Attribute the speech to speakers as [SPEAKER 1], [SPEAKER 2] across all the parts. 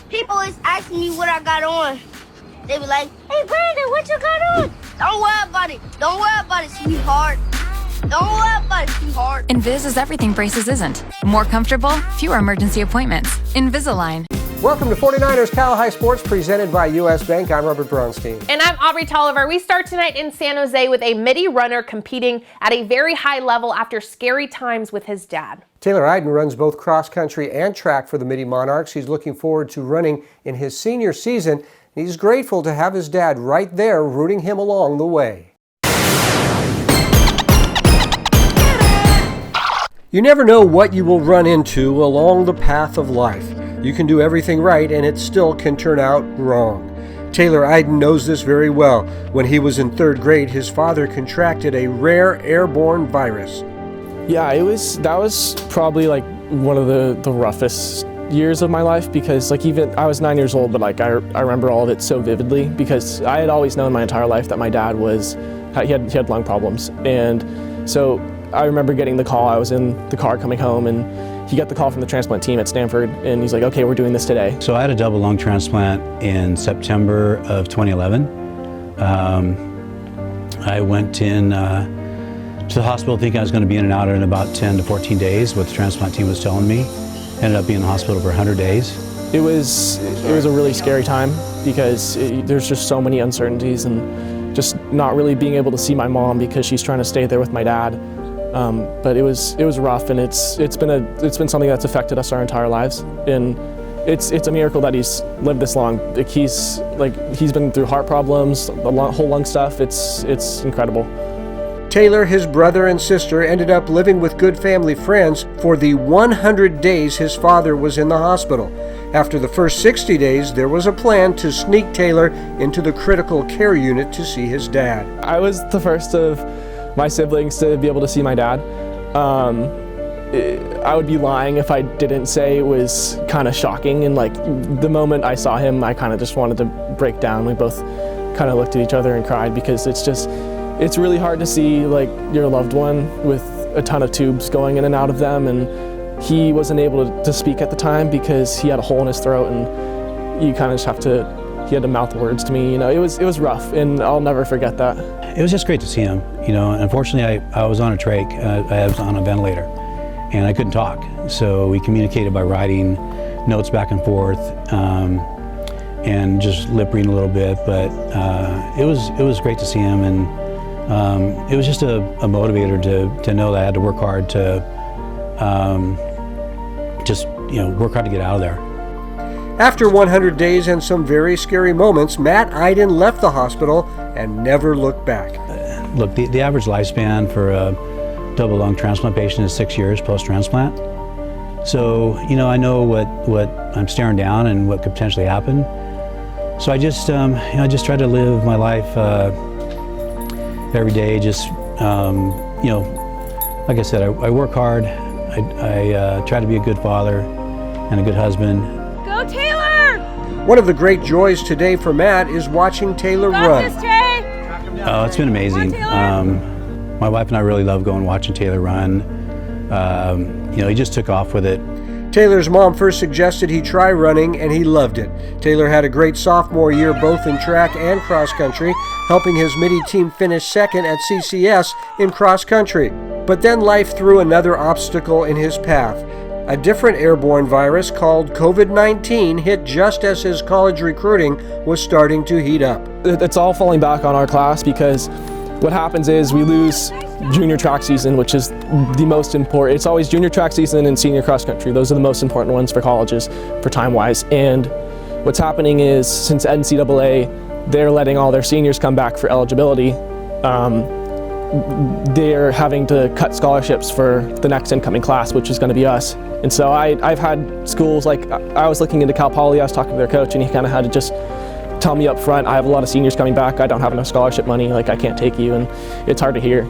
[SPEAKER 1] People always asking me what I got on. They be like, hey, Brandon, what you got on? Don't worry about it. Don't worry about it, sweetheart. Don't worry about it, sweetheart.
[SPEAKER 2] Invis is everything braces isn't. More comfortable, fewer emergency appointments. Invisalign.
[SPEAKER 3] Welcome to 49ers Cal High Sports, presented by U.S. Bank. I'm Robert Bronstein.
[SPEAKER 4] And I'm Aubrey Tolliver. We start tonight in San Jose with a Mitty runner competing at a very high level after scary times with his dad.
[SPEAKER 3] Taylor Iden runs both cross country and track for the Mitty Monarchs. He's looking forward to running in his senior season. He's grateful to have his dad right there rooting him along the way. You never know what you will run into along the path of life. You can do everything right and it still can turn out wrong. Taylor Iden knows this very well. When he was in third grade, his father contracted a rare airborne virus.
[SPEAKER 5] Yeah, that was probably like one of the roughest years of my life, because even I was 9 years old, but I remember all of it so vividly, because I had always known my entire life that my dad he had lung problems. And so I remember getting the call. I was in the car coming home, and he got the call from the transplant team at Stanford, and he's like, okay, we're doing this today.
[SPEAKER 6] So I had a double lung transplant in September of 2011. I went in to the hospital thinking I was going to be in and out in about 10 to 14 days, what the transplant team was telling me. Ended up being in the hospital for 100 days.
[SPEAKER 5] It was a really scary time, because there's just so many uncertainties, and just not really being able to see my mom because she's trying to stay there with my dad. But it was rough, and it's been something that's affected us our entire lives, and it's a miracle that he's lived this long. He's been through heart problems, the whole lung stuff. It's incredible.
[SPEAKER 3] Taylor, his brother and sister ended up living with good family friends for the 100 days his father was in the hospital. After the first 60 days, there was a plan to sneak Taylor into the critical care unit to see his dad. I was the first of my siblings to be able to see my dad. I would be lying if I didn't say it was kind of shocking, and the moment I saw him, I kind of just wanted to break down. We both kind of looked at each other and cried, because it's really hard to see your loved one with a ton of tubes going in and out of them, and he wasn't able to speak at the time because he had a hole in his throat, and you kind of just he had to mouth words to me. It was rough, and I'll never forget that.
[SPEAKER 6] It was just great to see him. Unfortunately, I was on a trach, I was on a ventilator, and I couldn't talk. So we communicated by writing notes back and forth, and just lip reading a little bit. But it was great to see him, and it was just a motivator to know that I had to work hard to work hard to get out of there.
[SPEAKER 3] After 100 days and some very scary moments, Matt Iden left the hospital and never looked back.
[SPEAKER 6] Look, the average lifespan for a double lung transplant patient is 6 years post-transplant. So, I know what I'm staring down and what could potentially happen. So I just try to live my life every day. Like I said, I work hard. I try to be a good father and a good husband.
[SPEAKER 4] Go Taylor!
[SPEAKER 3] One of the great joys today for Matt is watching Taylor run.
[SPEAKER 6] Oh, it's been amazing. My wife and I really love going watching Taylor run. He just took off with it.
[SPEAKER 3] Taylor's mom first suggested he try running, and he loved it. Taylor had a great sophomore year both in track and cross country, helping his Mitty team finish second at CCS in cross country. But then life threw another obstacle in his path. A different airborne virus called COVID-19 hit just as his college recruiting was starting to heat up.
[SPEAKER 5] It's all falling back on our class, because what happens is we lose junior track season, which is the most important. It's always junior track season and senior cross country. Those are the most important ones for colleges, for time-wise. And what's happening is, since NCAA, they're letting all their seniors come back for eligibility, they're having to cut scholarships for the next incoming class, which is going to be us. And so I've had schools, I was looking into Cal Poly, I was talking to their coach, and he kind of had to just tell me up front, I have a lot of seniors coming back, I don't have enough scholarship money, I can't take you, and it's hard to hear.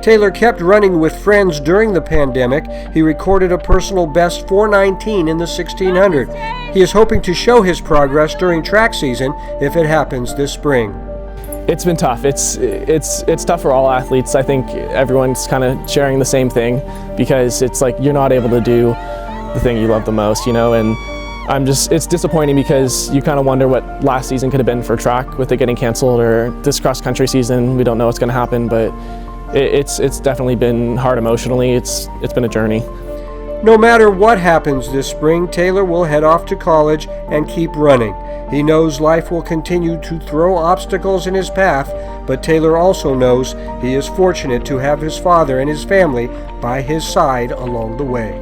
[SPEAKER 3] Taylor kept running with friends during the pandemic. He recorded a personal best 4:19 in the 1600. He is hoping to show his progress during track season if it happens this spring.
[SPEAKER 5] It's been tough. It's tough for all athletes. I think everyone's kind of sharing the same thing, because it's you're not able to do the thing you love the most, and it's disappointing because you kind of wonder what last season could have been for track with it getting canceled, or this cross country season. We don't know what's going to happen, but it's definitely been hard emotionally. It's been a journey.
[SPEAKER 7] No matter what happens this spring, Taylor will head off to college and keep running. He knows life will continue to throw obstacles in his path, but Taylor also knows he is fortunate to have his father and his family by his side along the way.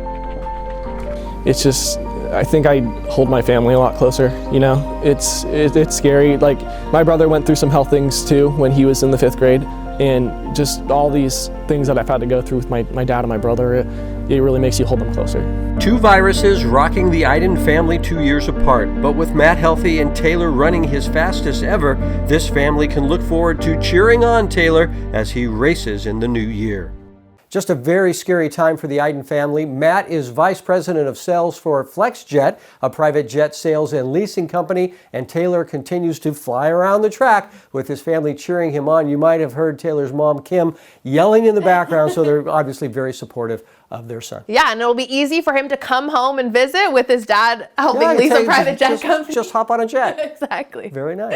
[SPEAKER 5] It's just, I think I hold my family a lot closer, you know? It's scary. Like, my brother went through some health things too when he was in the 5th grade, and just all these things that I've had to go through with my dad and my brother, it really makes you hold them closer.
[SPEAKER 7] 2 viruses rocking the Iden family 2 years apart, but with Matt healthy and Taylor running his fastest ever, this family can look forward to cheering on Taylor as he races in the new year. Just a very scary time for the Iden family. Matt is Vice President of Sales for FlexJet, a private jet sales and leasing company, and Taylor continues to fly around the track with his family cheering him on. You might have heard Taylor's mom, Kim, yelling in the background, so they're obviously very supportive of their son.
[SPEAKER 4] Yeah, and it'll be easy for him to come home and visit with his dad helping lease a private jet company.
[SPEAKER 7] Just hop on a jet.
[SPEAKER 4] Exactly.
[SPEAKER 7] Very nice.